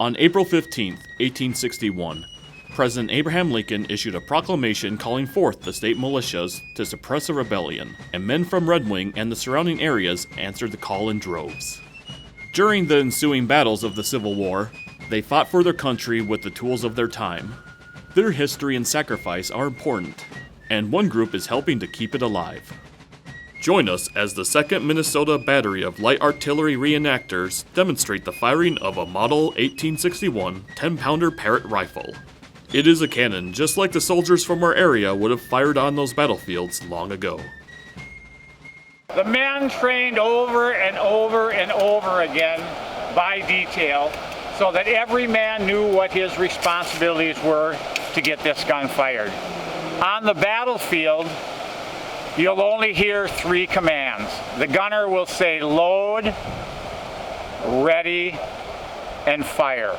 On April 15, 1861, President Abraham Lincoln issued a proclamation calling forth the state militias to suppress a rebellion, and men from Red Wing and the surrounding areas answered the call in droves. During the ensuing battles of the Civil War, they fought for their country with the tools of their time. Their history and sacrifice are important, and one group is helping to keep it alive. Join us as the 2nd Minnesota Battery of Light Artillery Reenactors demonstrate the firing of a Model 1861 10-pounder Parrott Rifle. It is a cannon just like the soldiers from our area would have fired on those battlefields long ago. The men trained over and over and over again by detail so that every man knew what his responsibilities were to get this gun fired. On the battlefield, you'll only hear 3 commands. The gunner will say load, ready, and fire,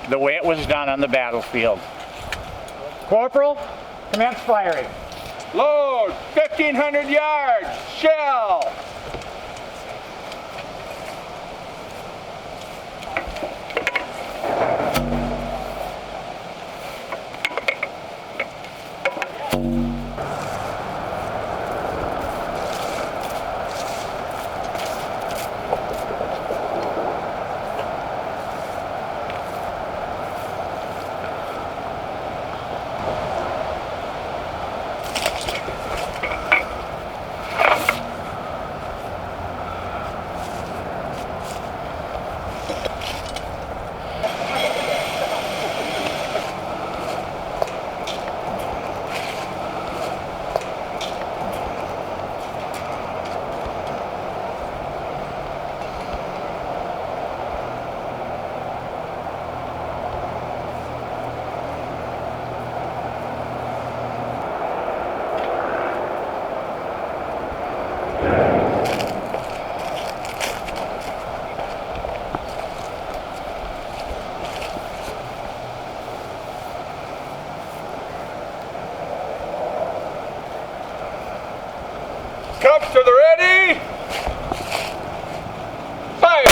the way it was done on the battlefield. Corporal, commence firing. Load, 1,500 yards, shell. Cups to the ready. Fire!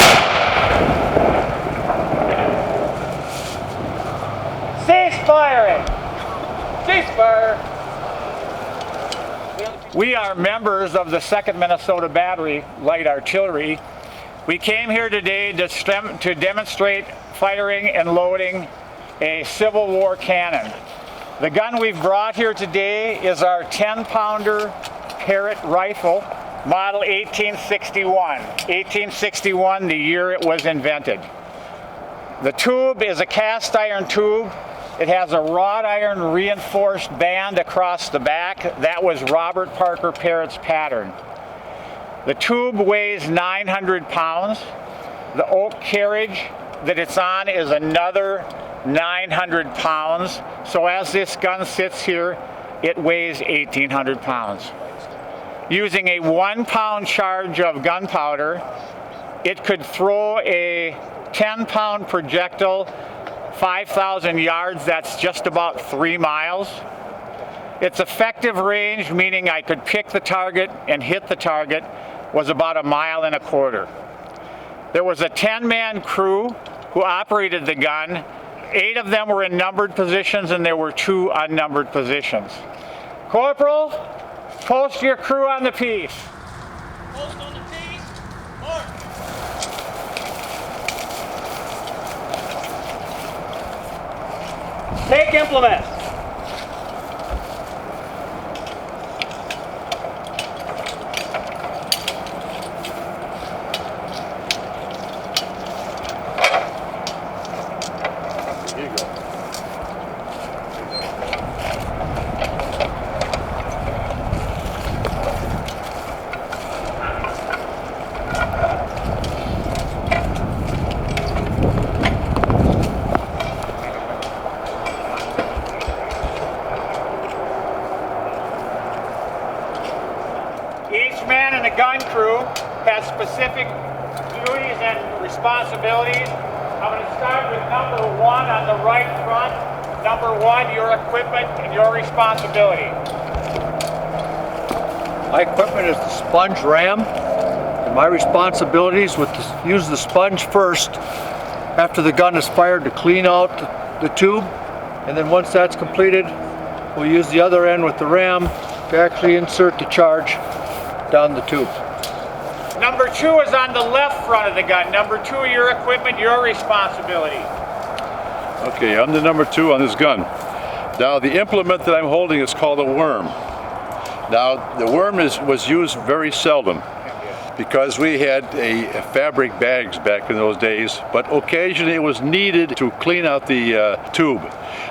Cease firing! Cease fire! We are members of the 2nd Minnesota Battery Light Artillery. We came here today to demonstrate firing and loading a Civil War cannon. The gun we've brought here today is our 10-pounder Parrott Rifle, model 1861. 1861, the year it was invented. The tube is a cast iron tube. It has a wrought iron reinforced band across the back. That was Robert Parker Parrott's pattern. The tube weighs 900 pounds. The oak carriage that it's on is another 900 pounds. So as this gun sits here, it weighs 1,800 pounds. Using a 1-pound charge of gunpowder, it could throw a 10-pound projectile 5,000 yards. That's just about 3 miles. Its effective range, meaning I could pick the target and hit the target, was about 1.25 miles. There was a 10-man crew who operated the gun. 8 of them were in numbered positions and there were 2 unnumbered positions. Corporal, post your crew on the piece. Post on the piece. Mark. Take implements. Here you go. Each man in the gun crew has specific duties and responsibilities. I'm going to start with number 1 on the right front. Number 1, your equipment and your responsibility. My equipment is the sponge ram, and my responsibilities was to use the sponge first after the gun is fired to clean out the tube, and then once that's completed, we'll use the other end with the ram to actually insert the charge down the tube. Number 2 is on the left front of the gun. Number 2, your equipment, your responsibility. Okay, I'm the number 2 on this gun. Now the implement that I'm holding is called a worm. Now the worm was used very seldom because we had fabric bags back in those days, but occasionally it was needed to clean out the tube.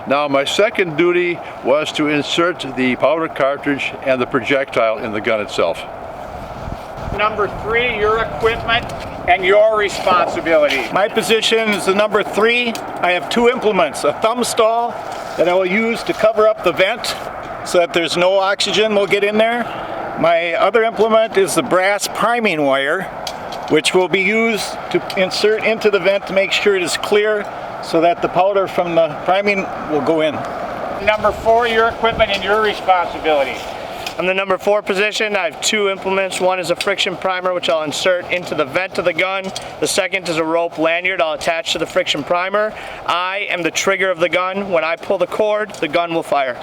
Now my second duty was to insert the powder cartridge and the projectile in the gun itself. Number 3, your equipment and your responsibility. My position is the number 3. I have 2 implements, a thumb stall that I will use to cover up the vent so that there's no oxygen will get in there. My other implement is the brass priming wire, which will be used to insert into the vent to make sure it is clear so that the powder from the priming will go in. Number 4, your equipment and your responsibility. I'm the number 4 position. I have 2 implements. One is a friction primer, which I'll insert into the vent of the gun. The second is a rope lanyard I'll attach to the friction primer. I am the trigger of the gun. When I pull the cord, the gun will fire.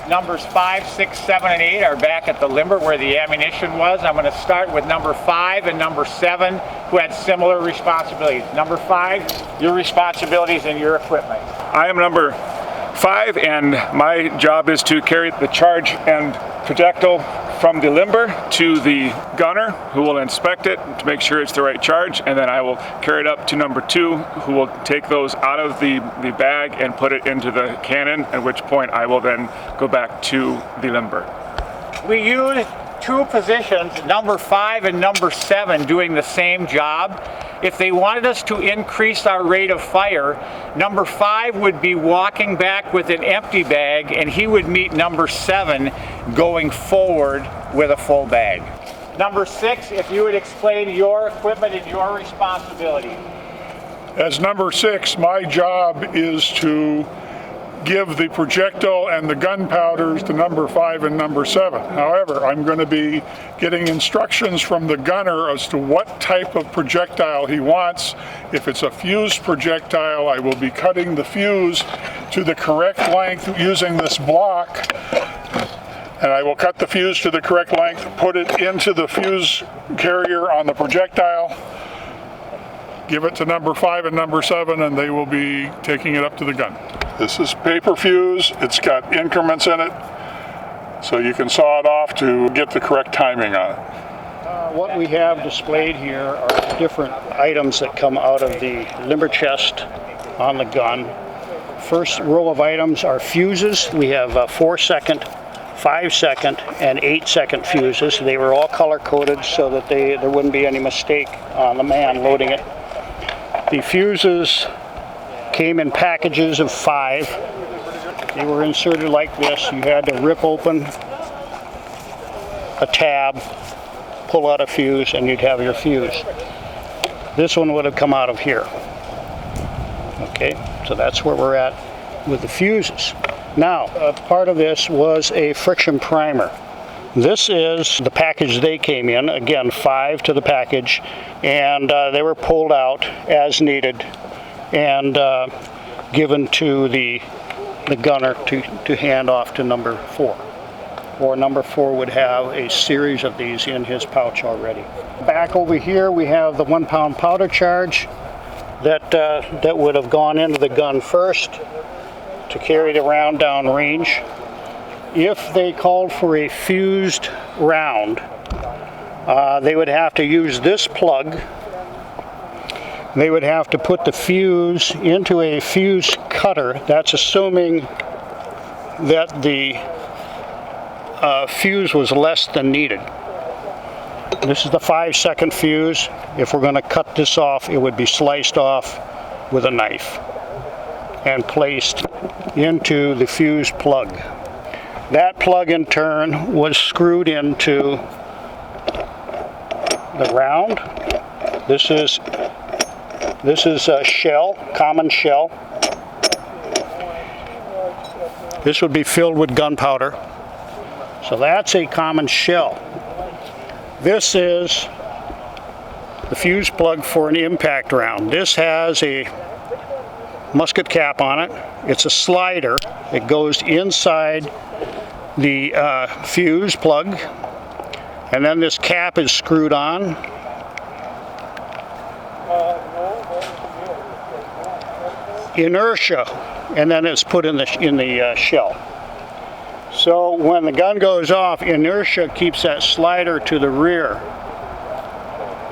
Numbers 5, 6, 7, and 8 are back at the limber where the ammunition was. I'm going to start with number 5 and number 7, who had similar responsibilities. Number 5, your responsibilities and your equipment. I am number 5, and my job is to carry the charge and projectile from the limber to the gunner, who will inspect it to make sure it's the right charge, and then I will carry it up to number 2, who will take those out of the bag and put it into the cannon, at which point I will then go back to the limber. We use 2 positions, number 5 and number 7, doing the same job. If they wanted us to increase our rate of fire, number 5 would be walking back with an empty bag, and he would meet number 7 going forward with a full bag. Number 6, if you would explain your equipment and your responsibility. As number 6, my job is to give the projectile and the gunpowders to number 5 and number 7. However, I'm going to be getting instructions from the gunner as to what type of projectile he wants. If it's a fused projectile, I will be cutting the fuse to the correct length using this block, and I will cut the fuse to the correct length, put it into the fuse carrier on the projectile, give it to number 5 and number 7, and they will be taking it up to the gun. This is paper fuse. It's got increments in it, so you can saw it off to get the correct timing on it. What we have displayed here are different items that come out of the limber chest on the gun. First row of items are fuses. We have 4-second, 5-second, and 8-second fuses. They were all color-coded so that there wouldn't be any mistake on the man loading it. The fuses came in packages of 5. They were inserted like this. You had to rip open a tab, pull out a fuse, and you'd have your fuse. This one would have come out of here. Okay, so that's where we're at with the fuses. Now, part of this was a friction primer. This is the package they came in, again 5 to the package, and they were pulled out as needed and given to the gunner to hand off to number 4. Or number 4 would have a series of these in his pouch already. Back over here we have the 1-pound powder charge that would have gone into the gun first to carry the round down range. If they called for a fused round, they would have to use this plug. They would have to put the fuse into a fuse cutter. That's assuming that the fuse was less than needed. This is the 5-second fuse. If we're going to cut this off, it would be sliced off with a knife and placed into the fuse plug. That plug in turn was screwed into the round. This is a shell, common shell. This would be filled with gunpowder. So that's a common shell. This is the fuse plug for an impact round. This has a musket cap on it. It's a slider. It goes inside the fuse plug, and then this cap is screwed on. Inertia, and then it's put in the shell. So when the gun goes off, inertia keeps that slider to the rear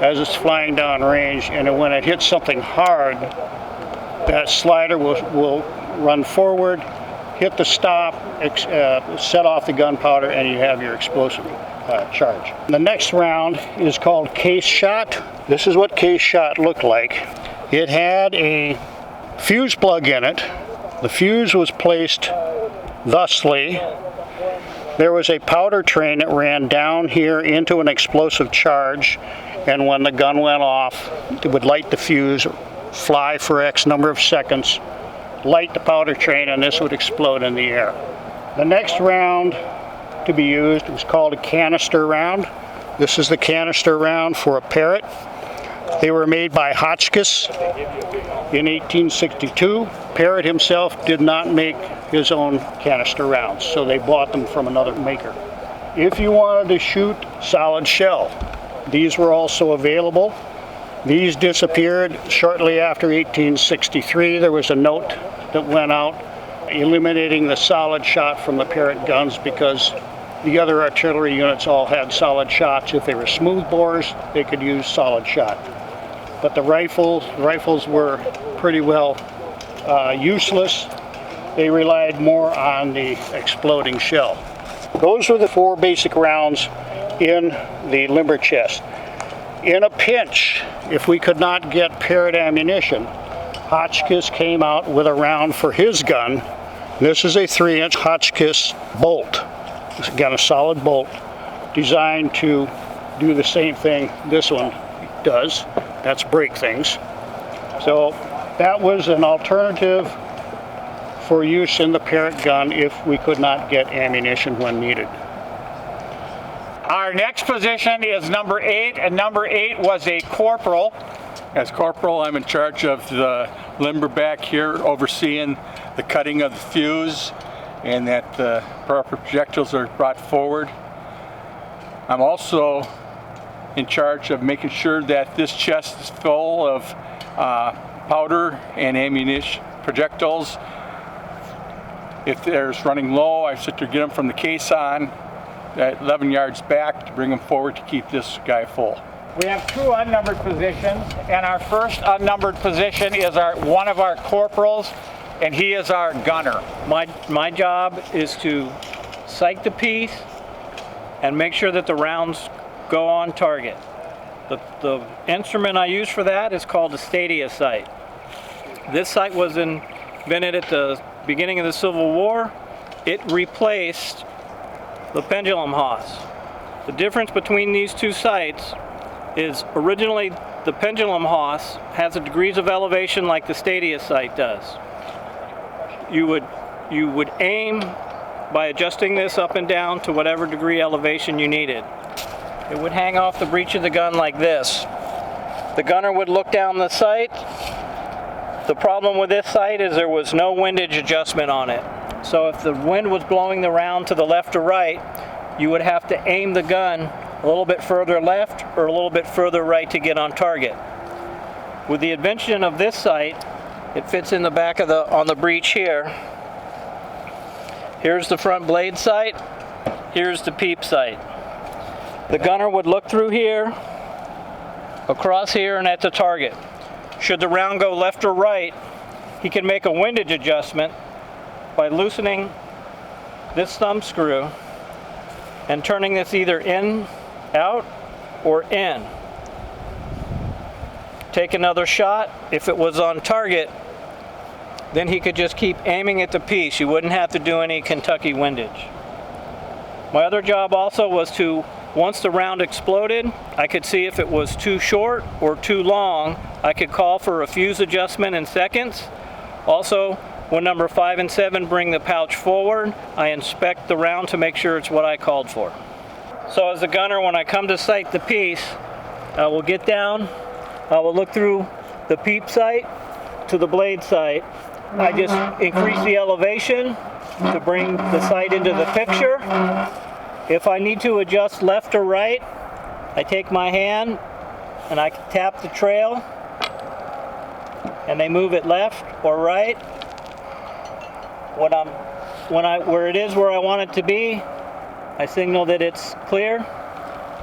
as it's flying down range, and when it hits something hard, that slider will run forward, hit the stop, set off the gunpowder, and you have your explosive charge. The next round is called case shot. This is what case shot looked like. It had a fuse plug in it. The fuse was placed thusly. There was a powder train that ran down here into an explosive charge, and when the gun went off, it would light the fuse, fly for X number of seconds, light the powder train, and this would explode in the air. The next round to be used was called a canister round. This is the canister round for a Parrott. They were made by Hotchkiss in 1862. Parrott himself did not make his own canister rounds, so they bought them from another maker. If you wanted to shoot solid shell, these were also available. These disappeared shortly after 1863. There was a note that went out eliminating the solid shot from the Parrott guns because the other artillery units all had solid shots. If they were smooth bores, they could use solid shot. But the rifles were pretty well useless. They relied more on the exploding shell. Those were the 4 basic rounds in the limber chest. In a pinch, if we could not get Parrott ammunition, Hotchkiss came out with a round for his gun. This is a 3-inch Hotchkiss Bolt. It's again a solid bolt designed to do the same thing this one does. That's break things. So that was an alternative for use in the Parrott gun if we could not get ammunition when needed. Our next position is number 8, and number 8 was a corporal. As corporal, I'm in charge of the limber back here, overseeing the cutting of the fuse and that the proper projectiles are brought forward. I'm also in charge of making sure that this chest is full of powder and ammunition projectiles. If there's running low, I sit there, get them from the case on at 11 yards back to bring them forward to keep this guy full. We have 2 unnumbered positions, and our first unnumbered position is one of our corporals, and he is our gunner. My job is to sight the piece and make sure that the rounds go on target. The instrument I use for that is called a stadia sight. This sight was invented at the beginning of the Civil War. It replaced the pendulum Haas. The difference between these 2 sights is originally the pendulum Haas has a degrees of elevation like the stadia sight does. You would aim by adjusting this up and down to whatever degree elevation you needed. It would hang off the breech of the gun like this. The gunner would look down the sight. The problem with this sight is there was no windage adjustment on it. So if the wind was blowing the round to the left or right, you would have to aim the gun a little bit further left or a little bit further right to get on target. With the invention of this sight, it fits in the back of on the breech here. Here's the front blade sight. Here's the peep sight. The gunner would look through here, across here, and at the target. Should the round go left or right, he can make a windage adjustment by loosening this thumb screw and turning this either in, out, or in. Take another shot. If it was on target, then he could just keep aiming at the piece. You wouldn't have to do any Kentucky windage. My other job also was to, once the round exploded, I could see if it was too short or too long. I could call for a fuse adjustment in seconds. Also, when number 5 and 7 bring the pouch forward, I inspect the round to make sure it's what I called for. So as a gunner, when I come to sight the piece, I will get down I will look through the peep sight to the blade sight. I just increase the elevation to bring the sight into the picture. If I need to adjust left or right, I take my hand and I tap the trail and they move it left or right. Where it is where I want it to be, I signal that it's clear.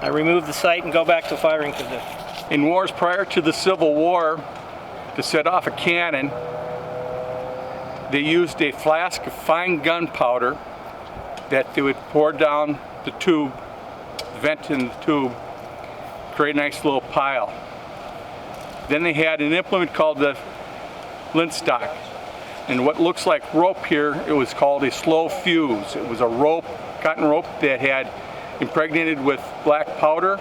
I remove the sight and go back to firing position. In wars prior to the Civil War, to set off a cannon, they used a flask of fine gunpowder that they would pour down the tube, vent in the tube, create a nice little pile. Then they had an implement called the Lint Stock. And what looks like rope here, it was called a slow fuse. It was a rope, cotton rope that had impregnated with black powder.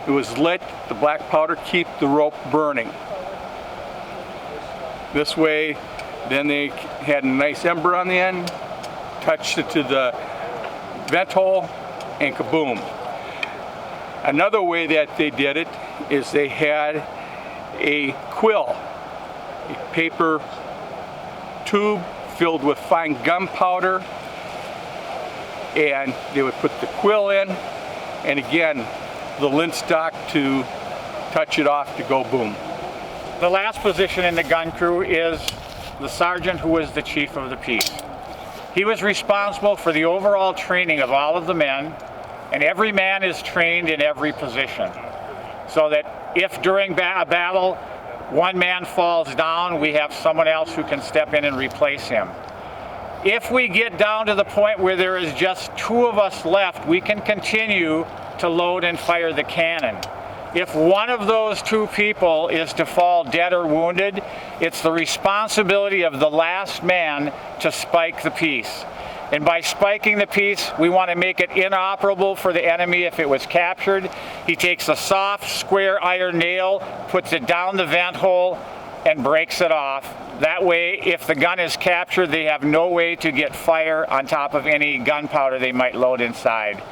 It was lit, the black powder keep the rope burning. This way, then they had a nice ember on the end, touched it to the vent hole, and kaboom. Another way that they did it is they had a quill, a paper tube filled with fine gunpowder, and they would put the quill in, and again, the lint stock to touch it off to go boom. The last position in the gun crew is the sergeant, who is the chief of the piece. He was responsible for the overall training of all of the men, and every man is trained in every position. So that if during a battle one man falls down, we have someone else who can step in and replace him. If we get down to the point where there is just two of us left, we can continue to load and fire the cannon. If one of those two people is to fall dead or wounded, it's the responsibility of the last man to spike the piece. And by spiking the piece, we want to make it inoperable for the enemy if it was captured. He takes a soft, square iron nail, puts it down the vent hole, and breaks it off. That way, if the gun is captured, they have no way to get fire on top of any gunpowder they might load inside.